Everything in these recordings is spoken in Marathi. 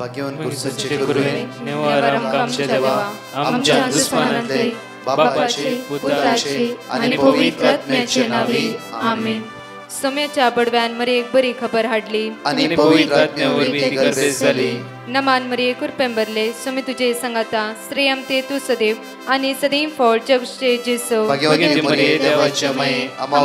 भाग्यवान कुर्सचे गुरुवे निवार आमच्या देवा आमच्या दुश्मनांतले बापाचे पुत्राचे आणि पवित्र आत्म्याचे नावे आमेन. सोम्याच्या बडव्यान मरे एक बरी खबर हाडली आणि पवित्र आत्म्यावर भीती गर्भेस झाली. नमान मरे कुरपेंबरले सोमे तुझे संगाता श्रेयम ते तू सदैव आणि सदैव फळ जगचे जेसो. भाग्यवती मरिये देवाच्या माये आम्हा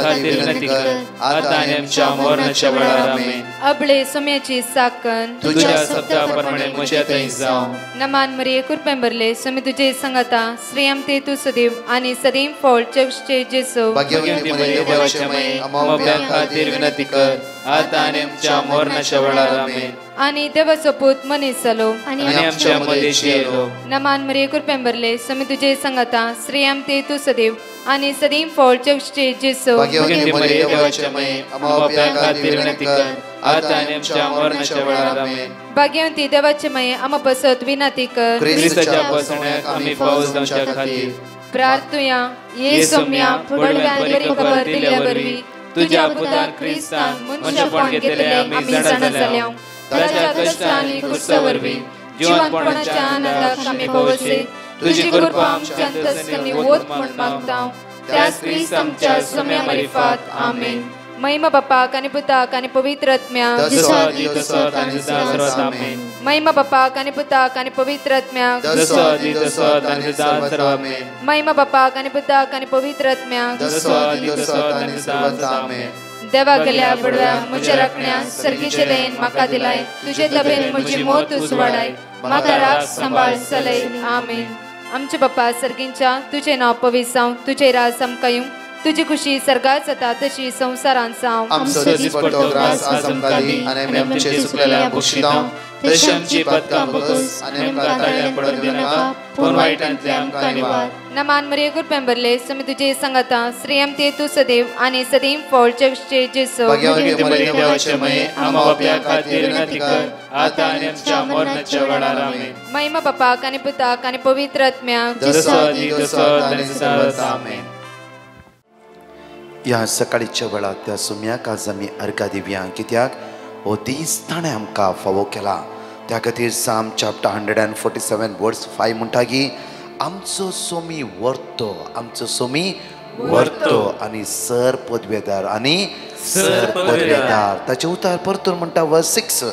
खातीर विनंती कर आता आणि आमच्या मरणाच्या वेळार आमेन. अबळे सोम्याची साकन तुझ्या शब्दाप्रमाणे म्हज्या थंय जावं. नमान मरे कुरपेंबरले सोमे तुझे संगाता श्रेयम ते तू सदैव आणि सदैव फळ जगचे जेसो. भाग्यवती मरिये देवाच्या माये आम्हा खातीर विनंती कर आता आणि आमच्या मरणाच्या वेळार आमेन. आणि देवाचो पूत मनीस जालो आणि आमच्या मदेशी येलो. नमान मरिये कुरपेंबरले सोमे तुझे संगाता श्रेयम ते तू सदैव आणि सदैव फळ जगचे जेसो. भाग्यवती मरिये देवाच्या माये आम्हा खातीर विनंती कर आता आणि आमच्या मरणाच्या वेळार आमेन. भाग्यवती देवाचे माये आम्हा पसत विनंती कर ख्रिस्ताच्या पासण्याक आम्ही पावस जावच्या खातीर प्रार्थुया. ये सोम्या फुडव्यान बरी खबर दिल्या वरवी तुझ्या पुतान ख्रिस्तान मनुष्यपण घेतले आम्ही जाणा जाल्या. ताच्या कष्टांनी कुर्सावरवी जीवनपणाच्या आनंदाक आम्ही पावसे. तुझी कृपा आमच्या अंतस्करणी वोत म्हण मागता त्याच ख्रिस्त आमच्या सोम्या मरिफात आमेन. महिमा बापाक आणि पुताक आणि पवित्र आत्म्याक महिमा बापाक आणि पुताक आणि पवित्र आत्म्याक महिमा बापाक आणि पुताक आणि पवित्र आत्म्याक देवा गेल्या बडव्या म्हज्या राखण्या सर्गीचे देन म्हाका दिलाय. तुझे तबेन म्हजी मोत उसवाडाय म्हाका राख सांबाळ चलय आमेन. आमचे बापा सर्गींच्या तुझे नाव पवित्र जावं. तुझे राज आमकां येवं. तुझी खुशी सर्गात जाता तशी संसारांत जावं. आमचो दिसपट्टो ग्रास आज आमकां दी आनी आमचे सुकलेल्या बक्षितां तशी आमची पदकां बगस आनी आमकां ताळ्या पडत दिनाका पूण वायटांतले आमकां निवार. नमान मरिये कुरपेंबरले सोमे तुझे संगाता श्रेयम ते तू सदैव आणि सदैव फळ जगचे जेसो. भाग्यवती मरिये देवाचे माये आम्हा बाप्या खातीर विनंती कर आता आनी आमच्या मरणाच्या वेळार आमेन. महिमा बापाक आणि पुताक आणि पवित्र आत्म्याक आमेन. ह्या सकाळीच्या वेळार त्या सोम्याक आज आमी अर्घा दिवया कित्याक हो दीस ताणें आमकां फावो केला. त्या खातीर साम चॅप्टर 147 वर्स 5 म्हणटा की आमचो सोमी व्हरतो आमचो सोमी व्हरतो आनी सर पदवेदार आनी सर पदवेदार. ताचे उतार परतून म्हणटा वर्स 6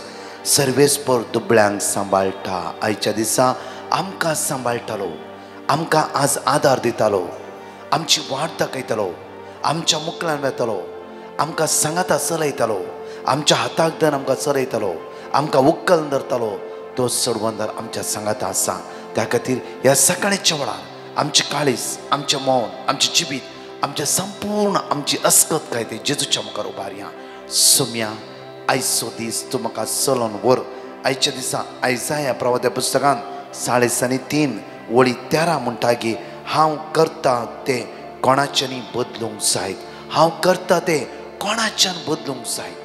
सर्वेस्पर दुबळ्यांक सांबाळटा. आयच्या दिसा आमकां सांबाळटालो आमकां आज आदार दितालो आमची वाट दाखयतालो आमच्या मुखल्यान वेतालो आमकां सांगाता चलयतालो आमच्या हाताक धरून आमकां चलयतालो आमकां उक्कल धरतालो. तो सोडवंदार आमच्या सांगाता आसा. त्या खातीर ह्या सकाळच्या वेळार आमचे काळीज आमचें मौन आमचें जिवीत आमचें संपूर्ण आमची अस्कत काय ते जेजूच्या मुखार उबारया. सोम्या आयचो दीस तूं म्हाका चलोवन व्हर. आयच्या दिसा आयजाया प्रवाद्या पुस्तकांत 3:3 वळी 13 म्हणटा की हांव करता तें कोणाच्यानी बदलूंक जायत. हांव करता तें कोणाच्यान बदलूंक जायत.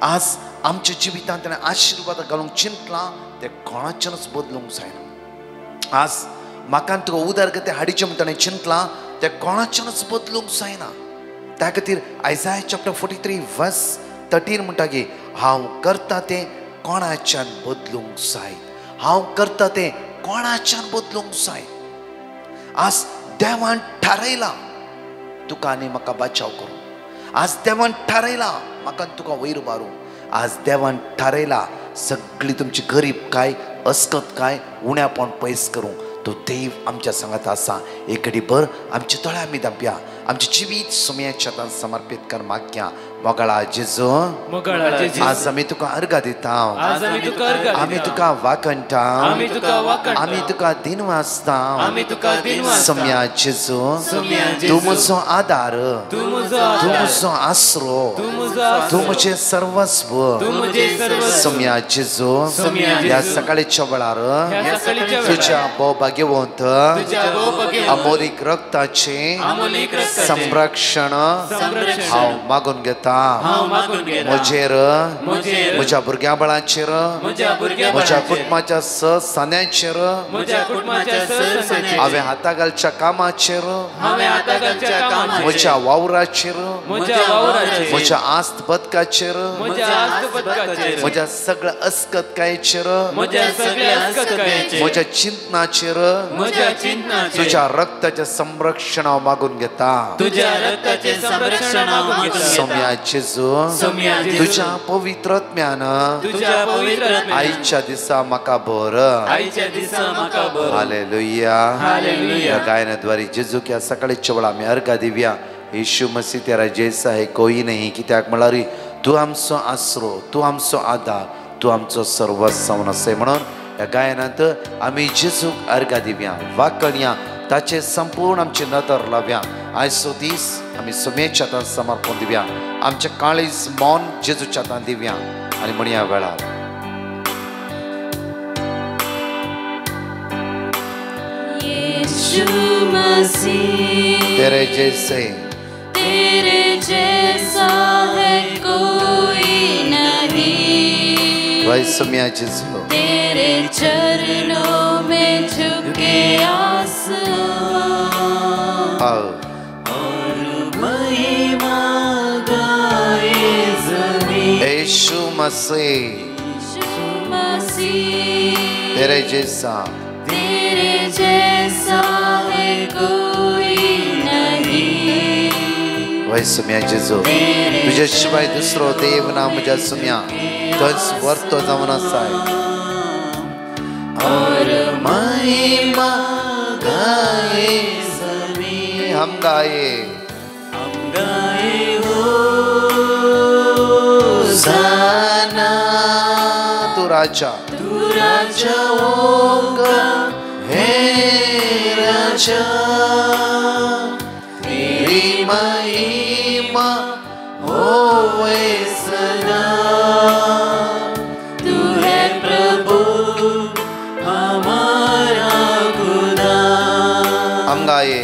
आज आमच्या जिवितांत ताणें आशिर्वाद घालूंक चिंतलां तें कोणाच्यानच बदलूंक जायना. आज म्हाका तुका उदरगती हाडीचें म्हण ताणें चिंतलां तें कोणाच्यानच बदलूंक जायना. त्या खातीर आयजाया चॅप्टर 43 वर्स 13 म्हणटा की हांव करता तें कोणाच्यान बदलूंक जायत. हांव करता तें कोणाच्यान बदलूंक जायत. आज देवान थारयलां तुका आनी म्हाका बचाव करूं. आज देवान थारयलां म्हाका तुका वयर उबारूं. आज देवान थारयलां सगळी तुमची गरीब काय अस्कत काय उण्यापण पयस करूं. तो देव आमच्या सांगात आसा. एक घडी भर आमचे तळे आमी दांपया आमचे जिवीत सोम्याच्या हातांत समर्पीत कर मागया. मोगळा जेजू आज आमी तुका अर्घ दिता आमी तुका वाकणटा आमी तुका दिनवासता. सोम्या जेजू तूं म्हजो आदार तूं म्हजो आसरो तूं म्हजें सर्वस्व. सोम्या जेजू ह्या सकाळच्या वेळार तुज्या भोवभाग्यवंत अमोलीक रक्ताचे संरक्षण हांव मागून घेता हांव मागून घेता म्हजेर म्हजेर म्हज्या भुरग्या बळाचेर म्हज्या भुरग्या म्हज्या बळाचेर कुटुंबाच्या सान्याचेर म्हज्या कुटुंबाच्या सरसान्याचेर हांवें हाता घालच्या कामाचेर हांवें हाता घालच्या कामाचेर म्हज्या वावराचेर म्हज्या वावराचेर म्हज्या आस्त बदकाचेर म्हज्या आस्तपदकाचेर म्हज्या सगळ्या अस्कतकायेचेर म्हज्या सगळ्या अस्कतकायेचेर म्हज्या चिंतनाचेर म्हज्या चिंतनाचेर तुझ्या रक्ताचे संरक्षण हांव मागून घेता तुझ्या रक्ताचे संरक्षण मागून घेता सोम्या जेजू सोम्या जेजू तुझ्या पवित्रत्म्यान तुझ्या पवित्र आयच्या दिसा म्हाका भर आयच्या दिसा म्हाका भर हालेलुया हालेलुया गायनाद्वारे जेजू क्या सकाळच्या वेळा आमी अर्घा दिवया येशू मसीह तेरा जैसा है कोई नहीं कित्याक म्हळ्यार तू आमचो आसरो तू आमचो आदार तू आमचो सर्वस्व असे म्हणून ह्या गायनांत आमी जेजूक अर्घा दिवया वाकणया ताचे संपूर्ण आमची नदर लावया आयचो दीस आमी सोमेच्या हातांत समर्पण दिवया आमचे काळीज मौन जेजूच्या हातांत दिवया आनी म्हणया वेळार तेरे जैसे है कोई नहीं वही सोम्या जेजू तेरे चरणों में झुके आओ महिमा गाए जमीन यीशु मसीह तेरे जैसा है कोई नहीं वही सोम्या जेजू तुझ्या शिवाय दुसरो देव ना म्हज्या सोम्या तोच वर्तो जावन आसा और महिमा गाए जमीन हम गाए होसाना तू राजा होगा हे राजा तेरी महिमा होवे सदा तू है प्रभु हमारा खुदा हम गाये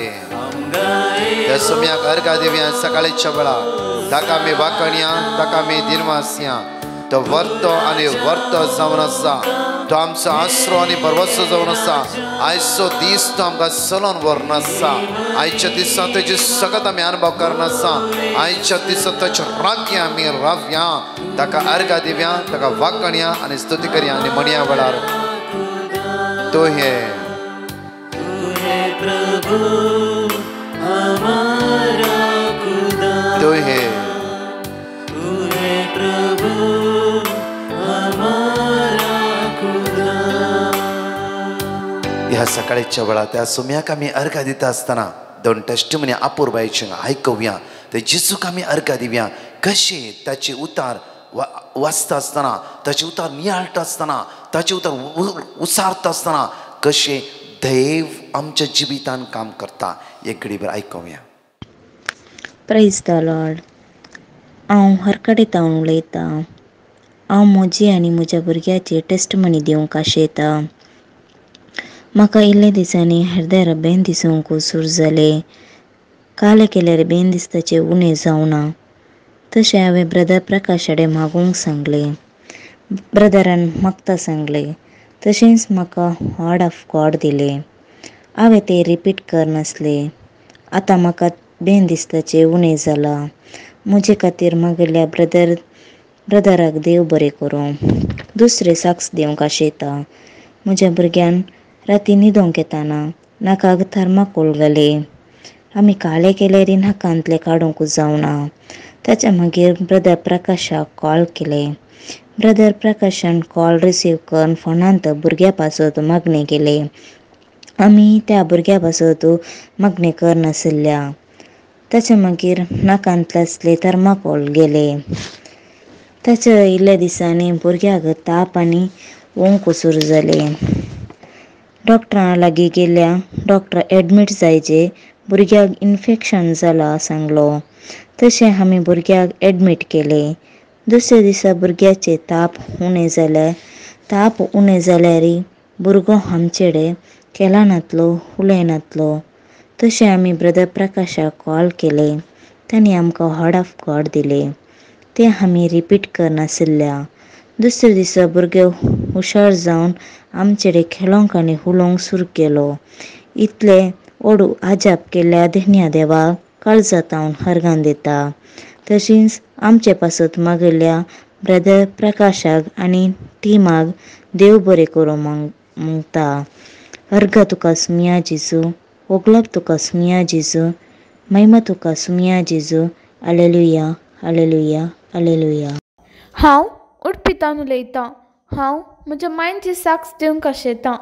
त्या सोम्याक अर्घा दिवया सकाळच्या वेळा ताका मी वाकणया ताका मी दिनवासया तो वर्तो आनी वर्तो जावन आसा तो आमचो आसरो आनी भरवसो जावन आसा आयचो दीस तो आमकां चलोवन व्हरून आसा आयच्या दिसा तेजी सगत आमी अनुभव करना आसा आयच्या दिसा ताचे राज्य आमी रावया ताका अर्घा दिवया ताका वाकणया आनी स्तुती करया आनी म्हणया वेळार तो हे प्रभु हमारा खुदा तो हे प्रभु हमारा खुदा ह्या सकाळच्या वेळा त्या सोम्याक आमी अर्घा दिता आसतना दोन टेस्टिमनी अपूर्वायचे आयकवया ते जेजूक आमी अर्घा दिवया कशे ताचे उतार वाचता आसतना ताचे उतार नियाळटा आसतना ताचे उतार उसारता आसतना कशे देव आमच्या जिवितान काम करता एक घडीभर आयकवया प्रेज द लॉर्ड हांव हर कडेन उलयतां हांव म्हजी आनी म्हज्या भुरग्याची टेस्टमनी दिवंक आशेता म्हाका इल्ले दिसांनी हृदय बेन दिसूंक सूर जाले काले केल्यार बेन दिसताचे उणें जावना तशें हांवें ब्रदर प्रकाश कडेन मागूंक सांगले ब्रदरान मागता सांगले तशेंच म्हाका वर्ड ऑफ गॉड दिले हांवें तें रिपीट करनासले आतां म्हाका बेन दिसताचे उणें जाला म्हजे खातीर मागिल्ल्या ब्रदराक देव बरें करूं दुसरे साक्स दिवंक आशेता म्हज्या भुरग्यान राती न्हिदोंक येताना नाकाक थर्माकोल घाले आमी काळे केल्यार नाकांतले काडूंकूच जावना ताच्या मागीर ब्रदर प्रकाशाक कॉल केले ब्रदर प्रकाशान कॉल रिसीव करून फोनांत भुरग्या पासत मागणी केले आमी त्या भुरग्या पासत मागणी करनासल्या ताचे मागीर नाकांतले आसले थर्माकोल गेले ताच्या इल्ल्या दिसांनी भुरग्याक ताप आनी ओंक सुरू जाले डॉक्टरा लागीं गेल्या डॉक्टर एडमीट जायचे भुरग्याक इन्फेक्शन जाला सांगलो तशें आमी भुरग्याक एडमीट केले दुसऱ्या दिसा भुरग्याचे ताप उणें जाल्यार भुरगो आमचेडे केलानातलो उलयनातलो तशें आमी ब्रदर प्रकाशाक कॉल केले तांणी आमकां वर्ड ऑफ गॉड दिले ते आमी रिपीट करनासल्या. दुसरे दिसा भुरगे हुशार जावन आमचेडे खेळोंक आनी उलोवंक सुरू केलो. इतले ओडू आजाप केल्ल्या धन्या देवाक काळजांत हांव अर्गां दिता. तशींच आमचे पासत मागिल्ल्या ब्रदर प्रकाशाक आनी टिमाक देव बरें करूं मागता. अर्घ तुका सुमिया जेजू, ओगलाप तुका सुमिया जेजू, महिमा तुका सुमिया जेजू. Hallelujah, hallelujah, hallelujah. हांव उडपितान उलयतां. हांव म्हज्या मांयची साक्स दिवंक आशेतां.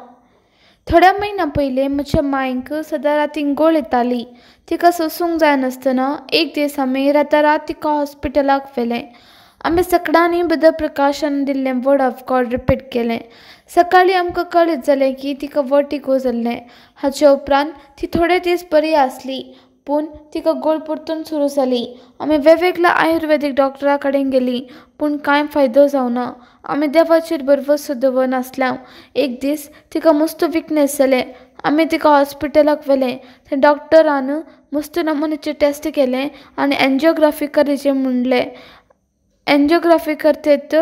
थोड्या म्हयन्यां पयलीं म्हज्या मांयक सदां रातीन गोळ येताली. तिका सोंसूंक जाय नासतना एक दीस आमी रातारात तिका हॉस्पिटलाक व्हेलें. आमी सकाळांनी ब्रदर प्रकाशान दिल्लें वर्ड ऑफ गॉड रिपीट केलें. सकाळीं आमकां कळीत जालें की तिका वर्टिगो जाल्लें. हाचे उपरांत ती थोडे दीस बरी आसली, पूण तिका गोळ परतून सुरू जाली. आमी वेगवेगळ्या आयुर्वेदीक डॉक्टरा कडेन गेलीं, पूण कांय फायदो जावना. आमी देवाचेर भरवंसो दवरनासल्या. एक दीस तिका मस्त विकनेस जालें. आमी तिका हॉस्पिटलाक व्हेलें. थंय डॉक्टरान मस्त नमुन्याचे टेस्ट केलें आनी एन्जिओग्राफी करचें म्हणलें. एन्जिओग्राफी करतेत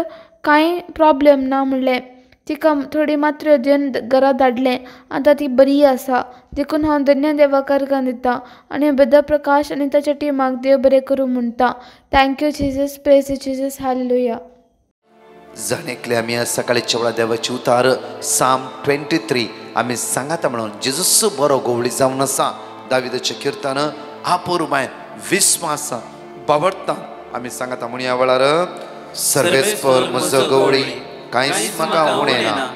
कांय प्रॉब्लेम ना म्हणलें. तिका थोडी मात्र्यो दिवन घरा धाडलें. आतां ती बरी आसा. देखून हांव धन्य देवाक अर्गां दितां आनी ब्रदर प्रकाश आनी ताच्या टिमाक देव बरें करूं म्हणटा. Thank you Jesus, praise Jesus, hallelujah. जाणेकले आमी आज सकाळीच्या वेळा देवाची उतार साम 23 आमी सांगाता म्हणून जेजूस बरो गोवळी जावन आसा. दाविदाचें किर्तन आपोरुमाय विस्वास बावडटा आमी सांगाता म्हणून ह्या वेळार सर्वेस्पर म्हजो गवळी कांयच म्हाका उणें ना.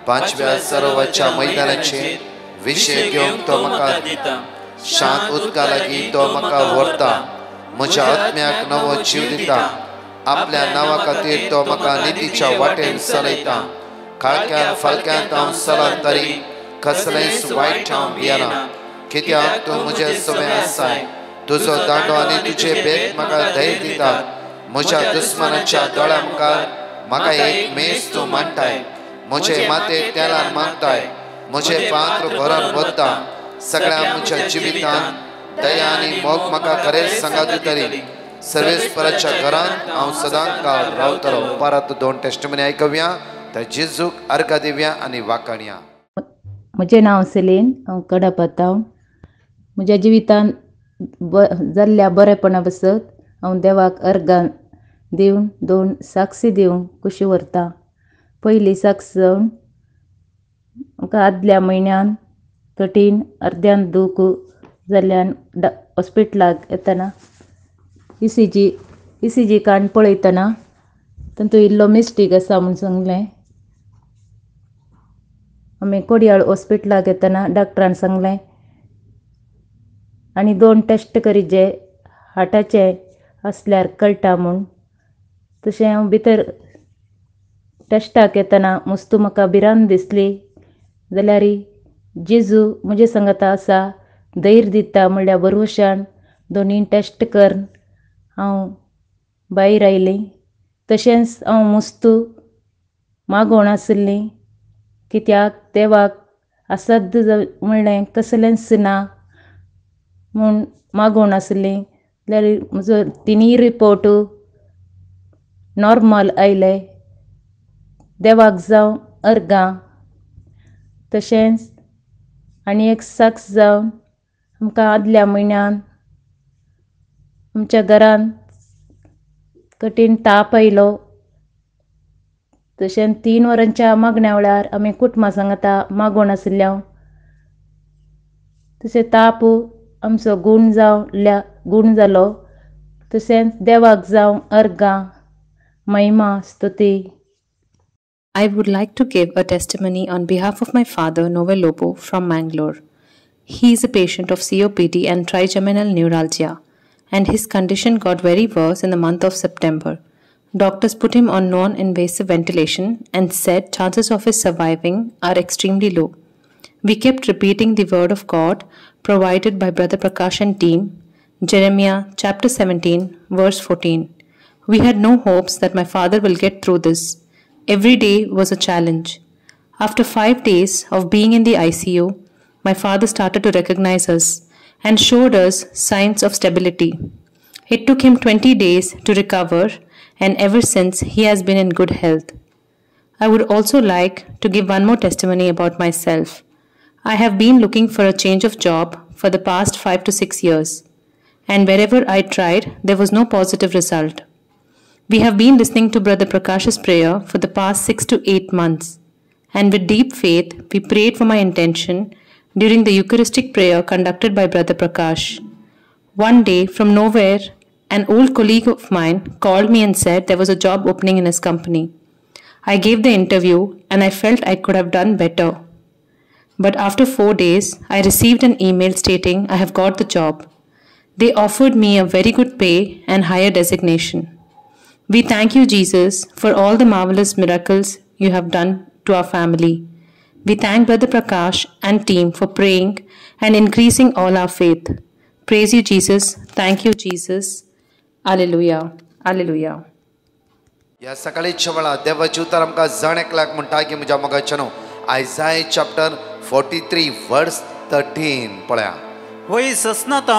5व्या सरोवराच्या मैदानाचेर विशय घेवंक तो म्हाका दिता. शांत उदका लागीं तो म्हाका व्हरता. म्हज्या आत्म्याक नवो जीव दिता. आपल्या नांवा खातीर तो म्हाका नितीच्या वाटेन चलयता. खाळक्यान फालक्यांत हांव स्थलांतरी, कसलेंच वायट हांव भियेना. कित्याक तूं म्हजे समें आसाय. तुजो दांडो आनी तुजे बेत म्हाका धैर्य दितात. म्हज्या दुस्मनाच्या दोळ्या मुखार म्हाका एक मेज तूं मांडटाय. म्हजे मातेर तेलान मागताय. म्हजे पात्र भरून वता. सगळ्या म्हज्या जिवितान दया आनी मोग म्हाका खरेंच सांगात दितली. सर्वेस्पराच्या घरांत हांव सदांच काळ रावतलो. परत 2 टेस्टमनी आयकवया. तर जेजूक अर्घ दिवया आनी वाखाणया. म्हजें नांव सेलीन, हांव कडापातांव. म्हज्या जिवितान जाल्ल्या बरेपणा बसत हांव देवाक अर्गां दिवन 2 साक्षी दिवंक कुशी व्हरतां. पयली साक्ष जावन म्हाका आदल्या म्हयन्यान कठीण अर्द्यान दूख जाल्ल्यान हॉस्पिटलाक येतना ECG काण पळयतना तातूंत इल्लो मिस्टेक आसा म्हूण सांगलें. आमी कोडयाळ हॉस्पिटलाक येतना डॉक्टरान सांगलें आनी 2 टेस्ट करीत जे हार्टाचे आसल्यार कळटा म्हूण. तशें हांव भितर टेस्टाक येतना मस्तू म्हाका भिरांत दिसली. जाल्यार जेजू म्हजे सांगाता आसा, धैर्य दिता म्हणल्यार भरवशान 2 टेस्ट करून हांव भायर आयलीं. तशेंच हांव मस्तू मागोवन आसलीं. कित्याक देवाक आसाद म्हणलें कसलेंच ना म्हूण मागोवन आसलीं. जाल्यार म्हजो 3 रिपोर्ट नॉर्मल आयले. देवाक जावं अर्गां. तशेंच आनी एक साक्ष जावन आमकां आदल्या म्हयन्यान आमच्या घरान कठीण ताप आयलो. तशेंच 3 वरांच्या मागण्या वेळार आमी कुटुंबा सांगाता मागोवन आसल्या. तशें ताप आमचो गूण जालो. तशेंच देवाक जावं अर्गां, महिमा, स्तुती. I would like to give a testimony on behalf of my father, Noel Lobo, from Mangalore. He is a patient of COPD and trigeminal neuralgia, and his condition got very worse in the month of September. Doctors put him on non-invasive ventilation and said chances of his surviving are extremely low. We kept repeating the word of God provided by Brother Prakash and team, Jeremiah chapter 17, verse 14. We had no hopes that my father will get through this. Every day was a challenge. After 5 days of being in the ICU, my father started to recognize us and showed us signs of stability. It took him 20 days to recover, and ever since he has been in good health. I would also like to give one more testimony about myself. I have been looking for a change of job for the past 5 to 6 years, and wherever I tried, there was no positive result. We have been listening to Brother Prakash's prayer for the past 6 to 8 months, and with deep faith, we prayed for my intention during the Eucharistic prayer conducted by Brother Prakash. One day, from nowhere, an old colleague of mine called me and said there was a job opening in his company. I gave the interview and I felt I could have done better. But after 4 days, I received an email stating I have got the job. They offered me a very good pay and higher designation. We thank you, Jesus, for all the marvelous miracles you have done to our family. We thank Brother Prakash and team for praying and increasing all our faith. Praise you, Jesus. Thank you, Jesus. Alleluia. Alleluia. या सकाळीच्या वेळा देवाची उतर आमकां जाण एकल्याक म्हणटा की म्हज्या मोगाचेनो आयजाय चॅप्टर 43 वर्स 13 पळया. वय ससनात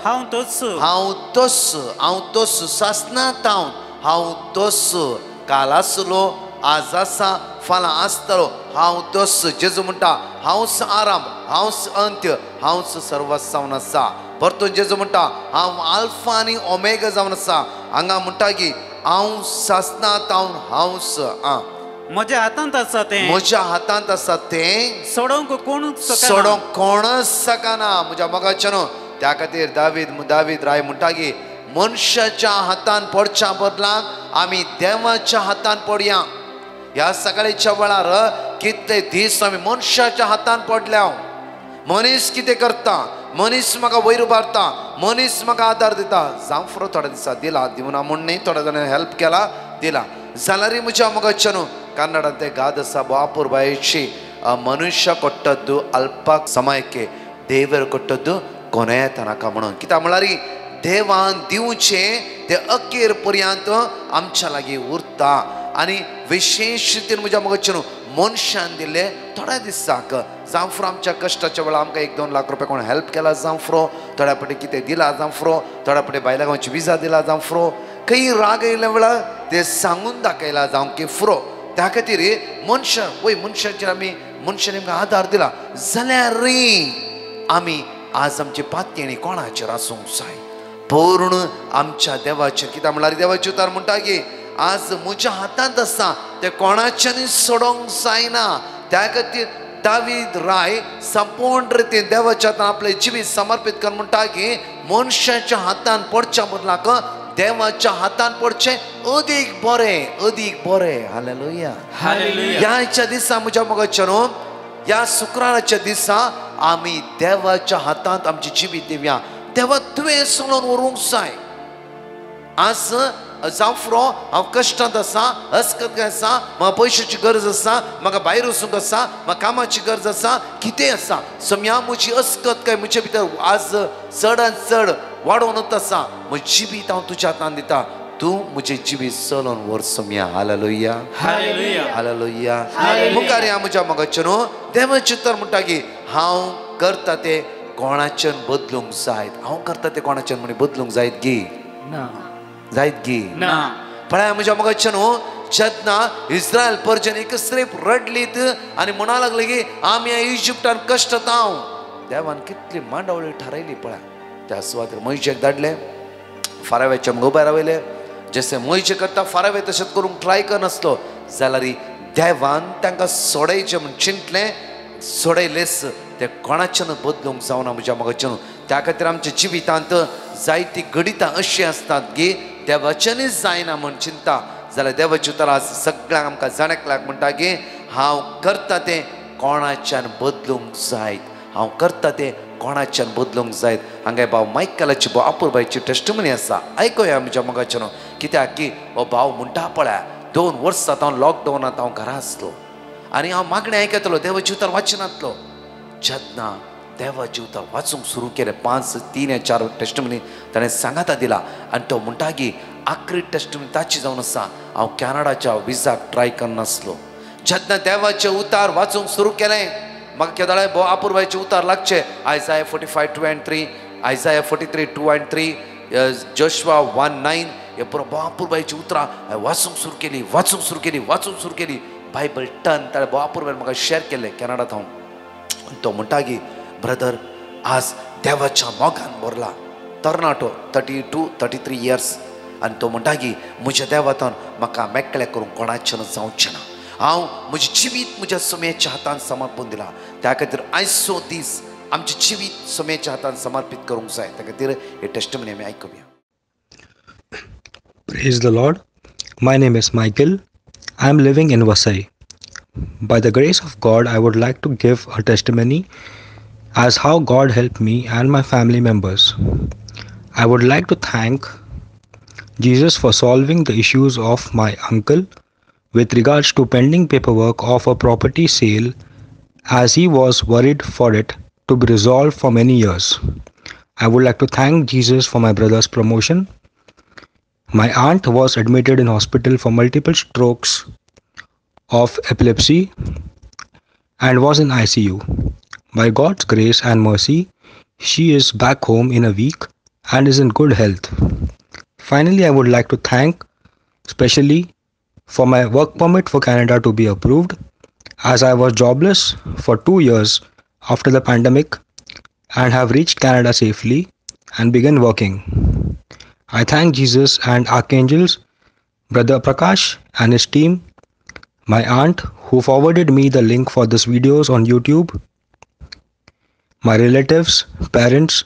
हांव तोच ससनात हांव तोच काल आसलो आज आसा फाल्यां आसतलो हांव तोच. जेजू म्हणटा हांवच आराम हांवच अंत्य हांवच सर्वस्व जावन आसा. परतून जेजू म्हणटा हांव आल्फा आनी ओमेगा जावन आसा. हांगा म्हणटा की हांव ससनात हांवच म्हज्या हातांत आसा तें सोडोवंक कोणूच सकना. म्हज्या मोगाचेनो त्या खातीर दावीद राय म्हणटा की मनशाच्या हातान पडच्या बदलाक आमी देवाच्या हातान पडया. ह्या सकाळीच्या वेळार कितले दीस आमी मनशाच्या हातान पडल्या. मनीस कितें करता, मनीस म्हाका वयर उबारता, मनीस म्हाका आदार दिता. जावं फुरो थोड्या दिसा दिला दिवना म्हण न्ही, थोड्या जाणांनी हेल्प केला दिला जाल्यार म्हज्या मोगाचेनो ಕನ್ನಡದ ಗಾದ ಸಭಾ ಅಪೂರ್ವಾಯಿಸಿ ಮನುಷ್ಯ ಕೊಟ್ಟದ್ದು ಅಲ್ಪ ಸಮಯಕ್ಕೆ ದೇವರು ಕೊಟ್ಟದ್ದು ಕೊನೆಯ ತನಕ म्हणून कित्याक म्हळ्यार देवान दिवचे ते अखेर पर्यंत आमच्या लागीं उरता. आनी विशेष रितीन म्हज्या मोगाचेनो मनशान दिले थोड्या दिसाक जावं फुरो आमच्या कश्टाच्या वेळा आमकां 1-2 लाख रुपया कोण हेल्प केला जावं फुरो, थोड्या फाटी कितें दिला जावं फुरो, थोड्या फाटी भायल्या गांवची विजा दिला जावं फुरो, खंय राग येयल्या वेळार ते सांगून दाखयला जावं की फुरो. त्या खातीर मनशाचेर आमी मनशान आमकां आदार दिला जाल्यार आमी आज आमची पातयेणी कोणाचेर आसूंक जाय, पूर्ण आमच्या देवाचेर. कित्याक म्हळ्यार देवाचे उतार म्हणटा की आज म्हज्या हातांत आसा ते कोणाच्यानी सोडोंक जायना. त्या खातीर दावीद राय संपूर्ण रितीन देवाच्या हातान आपले जिवीत समर्पीत करून म्हणटा की मनशाच्या हातान पडच्या बदलाक देवाच्या हातान पडचे अदीक बरें. हालेलुया. ह्याच्या दिसा म्हज्या मोगाचेनो ह्या शुक्राराच्या दिसा आमी देवाच्या हातांत आमची जिवीत दिवया. देवा तुवें सोडून व्हरूंक जाय. आज जावं फुरो हांव कश्टांत आसा, अस्कत आसा, म्हाका पयशांची गरज आसा, म्हाका भायर वचूंक आसा, म्हाका कामाची गरज आसा, कितें आसा समया म्हजी अस्कत काय म्हजे भितर आज चडांत चड वाडोवन वता आसा. म्हजें जिवीत हांव तुज्या हातान दिता. तूं म्हजें जिवीत चलोवन व्हर समया. हालेलुया. हालेलुया. मुखार या म्हज्या मोगाचेनो देवाचें उतर म्हणटा की हांव करता तें कोणाच्यान बदलूंक जायत. हांव करता तें कोणाच्यान म्हणी बदलूंक जायत गी ना. पळय म्हज्या मोगाचेनो जेन्ना इस्रायल पर्जन एकसरेप रडलीत आनी म्हणा लागले की आमी इजिप्टान कश्टांत हांव, देवान कितली मांडावळी थारायली. पळय त्या सुवातेर मयशेक धाडले, फाराव्याचे उबे रावयले. जशें मयशे करता फारावे तशेंच करूंक ट्राय करनासलो जाल्यार देवान तांकां सोडयचें म्हण चिंतलें, सोडयलेस ते कोणाच्यान बदलूंक जावना म्हज्या मोगाचेनो. त्या खातीर आमच्या जिवितांत जायतीं गणितां अशीं आसतात की देवाच्यानच जायना म्हण चिंता जाल्यार देवाचें उतर आज सगळ्यांक आमकां जाणेकल्याक म्हणटा की हांव करता तें कोणाच्यान बदलूंक जायत. हांव करता तें कोणाच्यान बदलूंक जायत. हांगा भाव मायकलाची भाव अपूर्बायची टेस्टिमनी आसा, आयकुया म्हज्या मोगाचेनो. कित्याक की हो भाव म्हणटा पळय 2 वर्सां हांव लॉकडावनांत हांव घरा आसलो आनी हांव मागणें आयकतलो, देवाचें उतर वाचनातलो. जेन्ना देवाचें उतर वाचूंक सुरू केलें 5, 3 या 4 टेस्टिमनी ताणें सांगाता दिला आनी तो म्हणटा की आखरी टेस्टिमनी ताची जावन आसा. हांव कॅनडाच्या विजाक ट्राय करनासलो. जेन्ना देवाचें उतार वाचूंक सुरू केलें म्हाका केदळे भोव अपूर्वाचें उतार लागचें. आयजाया 45:2 and 3, आयजाया 43:2 and 3, जोशुआ 1:9 हे भरपूर बायची उतरां वाचूंक सुरू केली बायबल टर्न ताणें भरपूर वेळ म्हाका शेअर केलें कॅनडांत हांव तो म्हणटा की ब्रदर आज देवाच्या मोगान भरला तरणाटो 32-33 इयर्स आनी तो म्हणटा की म्हज्या देवातान म्हाका मेकळें करूंक कोणाचें जावचें ना हांव म्हजें जिवीत म्हज्या सुमेच्या हातान समर्पून दिलां त्या खातीर आयचो दीस आमचें जिवीत सुमेच्या हातान समर्पीत करूंक जाय त्या खातीर हे टेस्टिमनी आमी आयकुया. Praise the Lord. My name is Michael. I am living in Vasai. By the grace of God, I would like to give a testimony as how God helped me and my family members. I would like to thank Jesus for solving the issues of my uncle with regards to pending paperwork of a property sale, as he was worried for it to be resolved for many years. I would like to thank Jesus for my brother's promotion. My aunt was admitted in hospital for multiple strokes of epilepsy and was in ICU. By God's grace and mercy, she is back home in a week and is in good health. Finally, I would like to thank specially for my work permit for Canada to be approved, as I was jobless for 2 years after the pandemic and have reached Canada safely and began working. I thank Jesus and Archangels, Brother Prakash and his team, my aunt who forwarded me the link for these videos on YouTube, my relatives, parents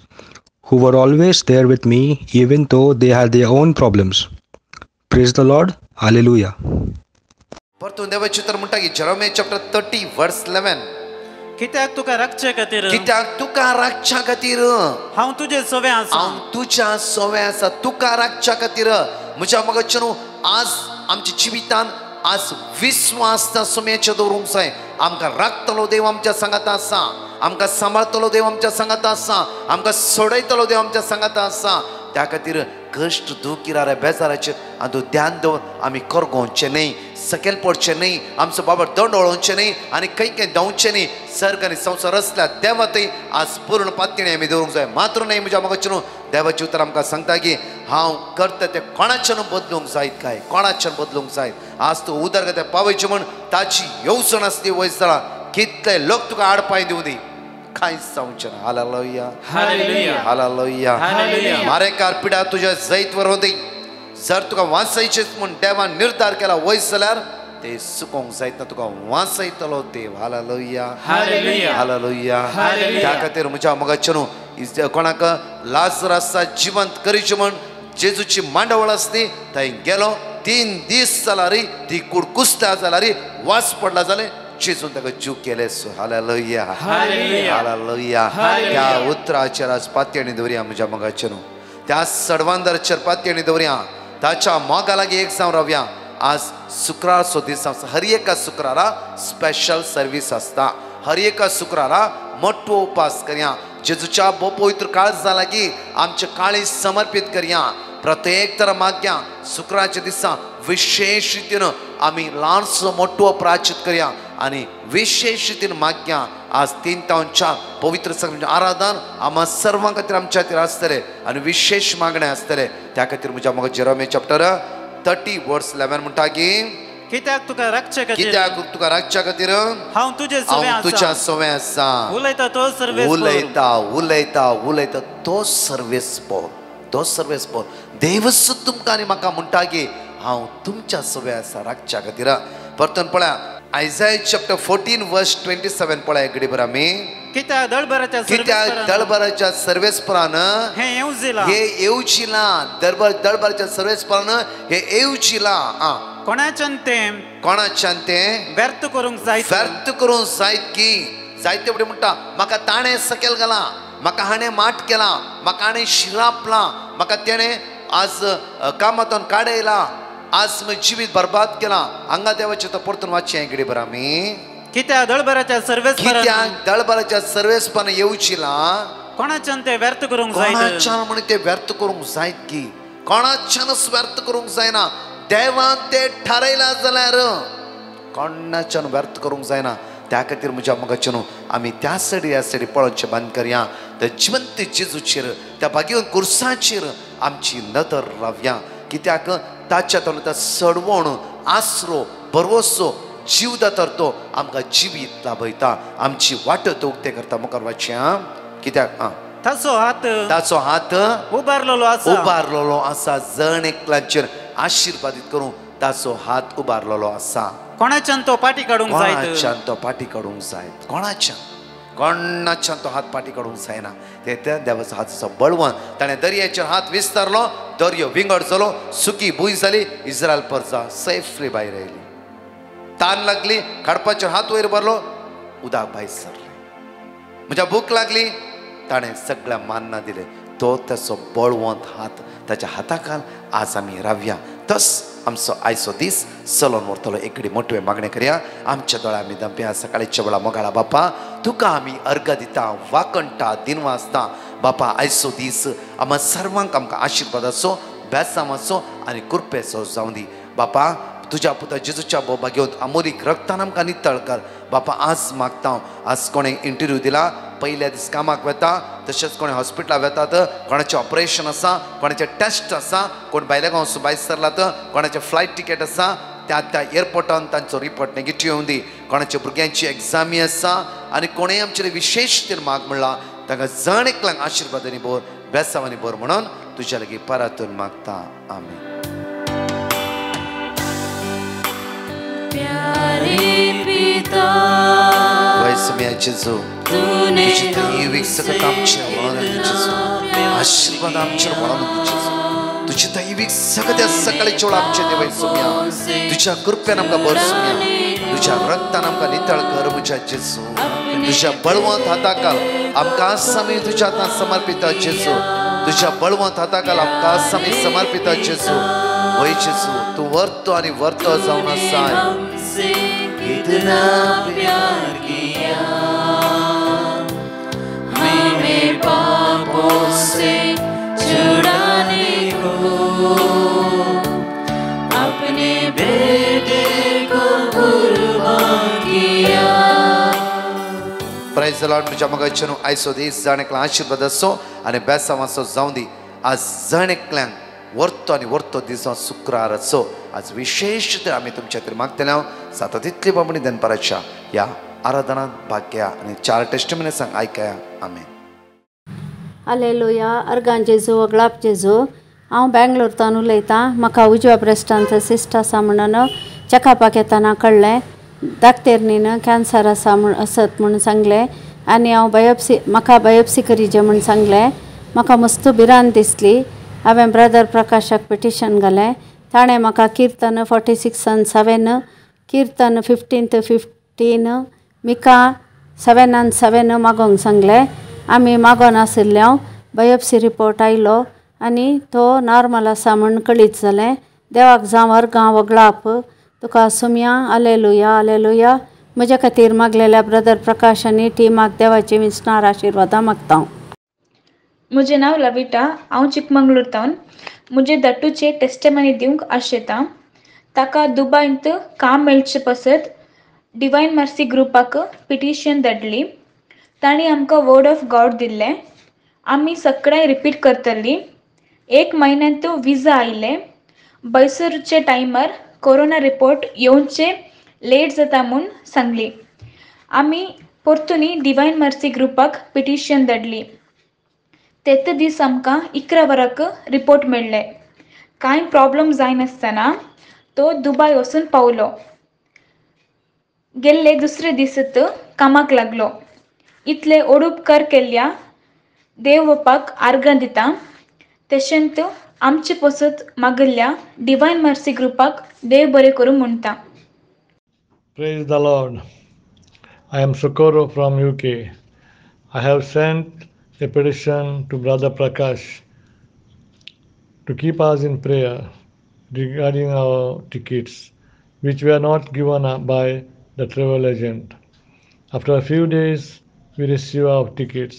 who were always there with me even though they had their own problems. Praise the Lord. Hallelujah. परतून देवाचे उतर म्हणटा की Jeremiah chapter 30 verse 11 कित्याक तुका राखच्या खातीर हांव तुज्या सोवे आसा तुका राखच्या खातीर म्हज्या मगचे न्हू आज आमच्या जिवितान आज विश्वास सुमेचे दवरूंक जाय आमकां राखतलो देव आमच्या सांगात आसा आमकां सांबाळतलो देव आमच्या सांगात आसा आमकां सोडयतलो देव आमच्या सांगात आसा त्या खातीर कश्ट दुख किरारे बेजाराचे आनी ध्यान दवर आमी करगोवचे न्ही सकयल पडचे न्ही आमचो बाबा दंड वळोवचे न्ही आनी खंय धांवचे न्ही सर्ग आनी संवसार आसल्या देवातय आज पूर्ण पातळी आमी दवरूंक जाय मात्र न्ही म्हज्या मगचे न्हू देवाचें उतर आमकां सांगता की हांव करता तें कोणाच्यान बदलूंक जायत काय कोणाच्यान बदलूंक जायत आज तूं उदरगती पावयचें म्हण ताची येवजण आसली वयसला कितले लोक तुका आडपाय दिवं दी कांयच जावचें ना. हालेलुया हालेलुया हालेलुया मारे कारपिडा तुज्या जैत व्हरों दी जर तुका वाचयचेंच म्हूण देवान निर्धार केला वयस जाल्यार ते सुकोवंक जायत ना तुका वाचयतलो देव. हालेलुया हालेलुया त्या खातीर म्हज्या मोगाचें न्हू कोणाक लाजरासा जिवंत करीचें म्हण जेजूची मांडवळ आसली थंय गेलो 3 दीस जाल्यार ती कूड कुसता जाल्यार वास पडला जाल्यार जेजून ताका जीव केले. हालेलुया हालेलुया त्या उतराचेर आज पातयेणी दवरया म्हज्या मोगाचें न्हू त्या सडवांदराचेर पातयेणी दवरया ताच्या मोगा लागीं एक जावन रावया. आज शुक्रारचो दीस आसा हर एका शुक्रारा स्पेशल सर्वीस आसता हर एका शुक्रारा मोठो उपास करया जेजूच्या पवित्र काळजा लागीं आमचे काळी समर्पित करया प्रत्येक तर मागया शुक्राच्या दिसा विशेष रितीन आमी ल्हानसो मोठो प्राचित करया आनी विशेष रितीन मागया आज 3 ते 4 पवित्र आराधन आम्हा सर्वां खातीर आमच्या खातीर आसतले आनी विशेष मागणे आसतले त्या खातीर म्हज्या म्हाका जेरोमिया चॅप्टर 30 वर्स 11 म्हणटा की कित्याक तुका राखच्या खातीर हांव तुज्या सोवे आसा उलयता तो सर्वेस उलयता तो सर्वेस पॉल देवच तुमकां आनी म्हाका म्हणटा की हांव तुमच्या सोवे आसा राखच्या खातीर. परतून पळया आयझाया चॅप्टर 14 वर्स 27 पळया घडी भर आमी कित्याक दळबराच्या सर्वेस्परान हे येवचिला दळबराच्या सर्वेस्परान हे येवचिला कोणाच्यान तें व्यर्थ करूंक जायत की जायते फुडें म्हणटा म्हाका ताणें सकयल घाला म्हाका हाणें माट केला म्हाका हाणें शिरापला म्हाका तेणें आज कामातून काडयला आज म्हजें जिवीत बर्बाद केला हांगा देवाचें तो परतून वाचचें घडी भर आमी कित्याक दळबराच्या सर्वेस्परान येवचिला कोणाच्यान तें व्यर्थ करूंक जाय म्हण तें व्यर्थ करूंक जायत की कोणाच्यानच व्यर्थ करूंक जायना देवान तें थारयलां जाल्यार कोणाच्यान व्यर्थ करूंक जायना. त्या खातीर म्हज्या मोगाचे न्हू आमी त्या सायडी ह्या सायडी पळोवचें बंद करया. त्या जिवंत जेजूचेर त्या भाग्यवंत कुर्साचेर आमची नदर रावया. कित्याक ताच्या तोंडांत सडवण आसरो भरवोसो जीव जाता तो आमकां जिवीत लाभयता. आमची वाट तो उक्ते करता. मुखार वाचया. कित्याक ताचो हात उबारलेलो आसा. जण एकल्याचेर आशिर्वादीत करूं ताचो हात उबारलेलो आसा. कोणाच्यान तो पाटी काडूंक जाय. कोणाच्यान तो पाटी काडूंक जाय. कोणाच्यान तो हात पाटी काडूंक जायना. ते त्या देवाचो हाताचो बळवंत. ताणें दर्याचेर हात विस्तारलो. दर्यो विंगड जालो. सुकी भूंय जाली. इस्रायल परजा सेफली भायर आयली. तान लागली. काडपाचेर हात वयर भरलो. उदक भायर सरलें. म्हज्या भूक लागली. ताणें सगळ्या मान्ना दिले. तो ताचो बळवंत हात ताच्या हाताखाल आज आमी रावया. तस आमचो आयचो दीस चलोन व्हरतलो. एकडी मोठवे मागणे करया. आमच्या दोळ्या आमी दंप्या सकाळीच्या वेळा मोगाळा बापा तुका आमी अर्घ दिता वाकणटा दिनवासता. बापा आयचो दीस आम्हा सर्वांक आमकां आशिर्वादाचो बेसांवाचो आनी कृपेचो जावं दी. बापा तुज्या पुता जेजूच्या बोबा घेवन अमोलीक रक्तान आमकां नितळ कर. बापा आज मागता आज कोणें इंटरव्यू दिला. पयल्या दीस कामाक वेता. तशेंच कोणें हॉस्पिटलाक वेतात. कोणाचें ऑपरेशन आसा. कोणाचें टेस्ट आसा. कोण भायल्या गांव भायर सरलात. कोणाचें फ्लायट तिकेट आसा. त्या एअरपोर्टान तांचो रिपोर्ट नेगेटीव येवन दी. कोणाच्या भुरग्यांची एग्जामी आसा. आनी कोणेंय आमचे विशेष तीर माग म्हणला तांकां जण एकल्यांक आशिर्वादांनी भर बेसांवांनी भर म्हणून तुज्या लागीं परातून मागता. आमीन. जेजू तुझी दैवीक सगळं आमच्या आशीर्वाद आमचेर वळोन जेजू तुझी दैवीक सगळ्या सकाळीच्या वेळा आमचे देव सोम्या तुझ्या कृपेन आमकां भर सोम्या तुझ्या रक्तान आमकां नितळ कर म्हज्या जेजू तुझ्या बळवंत हाताखाल आमकां आमी तुज्या हातांत समर्पिता जेजू तुझ्या बळवंत हाताखाल आमकां आमी समर्पिता जेजू वय जेजू तूं वर्तो आनी वर्तो जावन आसाय इतना प्यार किया हमें पापों से छुड़ाने को अपने बेटे को कुर्बान किया. Praise the Lord. म्हज्या मोगाचें आयचो दीस जाण एकल्याक आशिर्वाद आसो आनी बेसांवाचो जावं दी. आज जण एकल्यांक वर्तो आनी वर्तो दिसा शुक्राराचो आज विशेष तर आमी तुमच्या खातीर मागतले. जाता तितली बाबणी दनपाराच्या ह्या आराधनांत भाग घेया आनी 4 टेस्टिमनी सांग आयकया. आमीन. हालेलुया. अर्गान जेजू वगळाप जेजू हांव बँगलोरतान उलयतां. म्हाका उजव्या ब्रेस्टांत सिस्ट आसा म्हणून चॅकअपाक येताना कळ्ळें. धाकटेरनीन कॅन्सर आसा आसत म्हणून सांगलें आनी हांव म्हाका बायोप्सी करीचे म्हूण सांगलें. म्हाका मस्त भिरांत दिसली. हांवें ब्रदर प्रकाशाक पिटिशन घालें. ताणें म्हाका किर्तन 46:7 किर्तन 15:15 मिका 7:7 मागोंक सांगलें. आमी मागोन आशिल्ल्यो. बायोप्सी रिपोर्ट आयलो आनी तो नॉर्मल आसा म्हूण कळीत जालें. देवाक जावं अर्गां वगळाप तुका सुम्या. Hallelujah hallelujah. म्हजे खातीर मागलेल्या ब्रदर प्रकाश आनी टिमाक देवाची विस्तार आशिर्वादां मागता. म्हजें नांव लविता. हांव चिकमंगळूरतावन म्हजे दट्टूचे टेस्टमनी दिवंक आशेतां. ताका दुबयंत काम मेळचे पसत डिवायन मर्सी ग्रुपाक पिटिशन धाडली. तांणी आमकां वर्ड ऑफ गॉड दिल्लें. आमी सगळें रिपीट करतलीं. 1 म्हयन्यांत विजा आयलें. बैसरचे टायमार कोरोना रिपोर्ट येवचे लेट जाता म्हूण सांगली. आमी परतुनी डिवायन मर्सी ग्रुपाक पिटिशन धाडली. तेत दीस आमकां 11 वरांक रिपोर्ट मेळ्ळें. कांय प्रॉब्लम जायनासतना तो दुबय वचून पावलो. गेल्ले दुसरे दिसत कामाक लागलो. इतले ओडुपकार केल्ल्या देव बापाक आर्गां दिता. तशेंच आमचे पसत मागल्ल्या डिवायन मर्सी ग्रुपाक देव बरें करूं म्हणटा. Praise the Lord. I am Socorro from UK. I have sent a petition to Brother Prakash to keep us in prayer regarding our tickets, which were not given up by the travel agent. After a few days, we receive our tickets.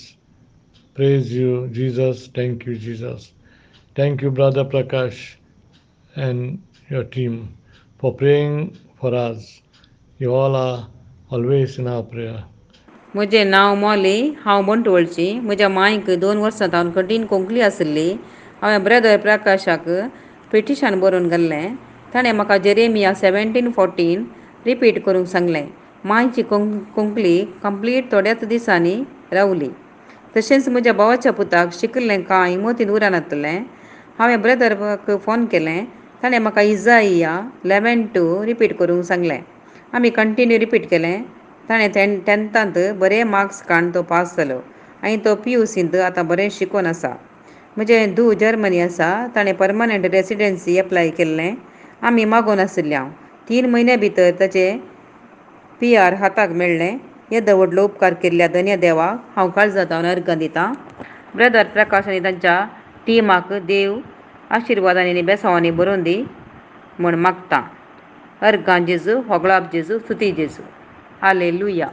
Praise you, Jesus. Thank you, Jesus. Thank you, Brother Prakash and your team for praying for us. You all are always in our prayer. म्हजें नांव मॉली, हांव बंटवळची. म्हज्या मांयक 2 वर्सां जावन कठीण कोंकली आशिल्ली. हांवें ब्रदर प्रकाशाक पिटिशन बरोवन घाल्लें. ताणें म्हाका जेरेमिया 17:14 रिपीट करूंक सांगलें. मांयची कोंकली कंप्लीट थोड्याच दिसांनी रावली. तशेंच म्हज्या भावाच्या पुताक शिकल्लें कांय मतींत उरनासलें. हांवें ब्रदराक फोन केलें. ताणें म्हाका इजाइया 11:2 रिपीट करूंक सांगलें. आमी कंटिन्यू रिपीट केलें. ताणें 10थांत बरे मार्क्स काडून तो पास जालो आनी तो PUCंत आतां बरें शिकून आसा. म्हजें धूव जर्मनी आसा. ताणें परमनंट रेसिडेन्सी एप्लाय केल्लें. आमी मागोवन आशिल्लीं. 3 म्हयन्या भितर ताचें PR हाताक मेळ्ळें. येदो व्हडलो उपकार केल्ल्या धन्य देवाक हांव काळजांतल्यान अर्घ दितां. ब्रदर प्रकाश आनी तांच्या टिमाक देव आशिर्वादांनी आनी बेसांवांनी भरून दी म्हूण मागतां. अर्गां जेजू, होगळाप जेजू, स्तुती जेजू. हालेलुया.